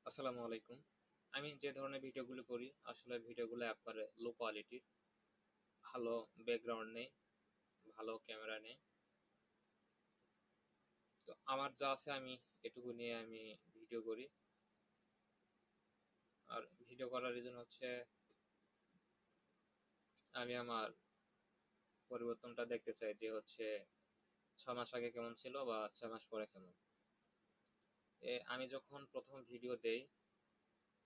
আসসালামু আলাইকুম। আমি যে ধরনের ভিডিওগুলো করি আসলে ভিডিওগুলো একবারে লো কোয়ালিটির, ভালো ব্যাকগ্রাউন্ড নেই, ভালো ক্যামেরা নেই। তো আমার যা আছে আমি এটুকু নিয়ে আমি ভিডিও করি। আর ভিডিও করার রিজন হচ্ছে আমি আমার পরিবর্তনটা দেখতে চাই যে হচ্ছে 6 মাস আগে কেমন ছিল বা 6 মাস পরে কেমন। আমি যখন প্রথম ভিডিও দেই,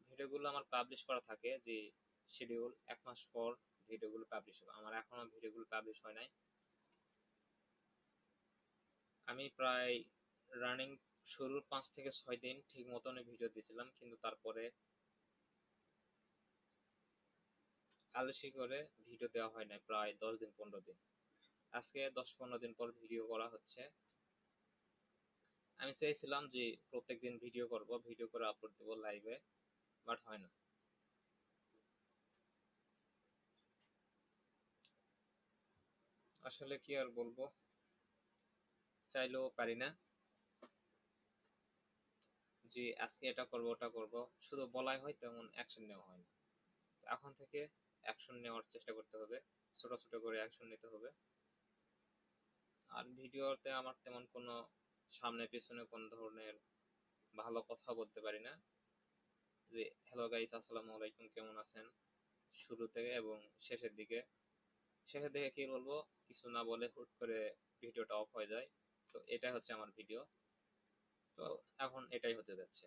ভিডিওগুলো আমার পাবলিশ করা থাকে যে শিডিউল 1 মাস পর ভিডিওগুলো পাবলিশ হবে। আমার এখনো ভিডিওগুলো পাবলিশ হয় নাই। আমি প্রায় রানিং শুরুর 5 থেকে 6 দিন ঠিক মতনই ভিডিও দিয়েছিলাম, কিন্তু তারপরে আলসি করে ভিডিও দেওয়া হয় না প্রায় 10 দিন 15 দিন। আজকে 10 15 দিন পর ভিডিও করা হচ্ছে। আমি চেয়েছিলাম যে প্রত্যেকদিন ভিডিও করব, ভিডিও করে আপলোড দেবো লাইভে, বাট হয় না। আসলে কি আর বলবো, চাইলেও পারি না যে আজকে এটা করব ওটা করব, শুধু বলাই হয় তেমন অ্যাকশন নেওয়া হয় না। এখন থেকে অ্যাকশন নেওয়ার চেষ্টা করতে হবে, ছোট ছোট করে অ্যাকশন নিতে হবে। আর ভিডিওতে আমার তেমন কোনো সামনে পেছনে কোন ধরনের ভালো কথা বলতে পারি না, যে হ্যালো গাইস আসসালামু আলাইকুম কেমন আছেন, শুরু থেকে এবং শেষের দিকে কি বলবো কিছু না বলে হুট করে ভিডিওটা অফ হয়ে যায়। তো এটা হচ্ছে আমার ভিডিও। তো এখন এটাই হতে যাচ্ছে।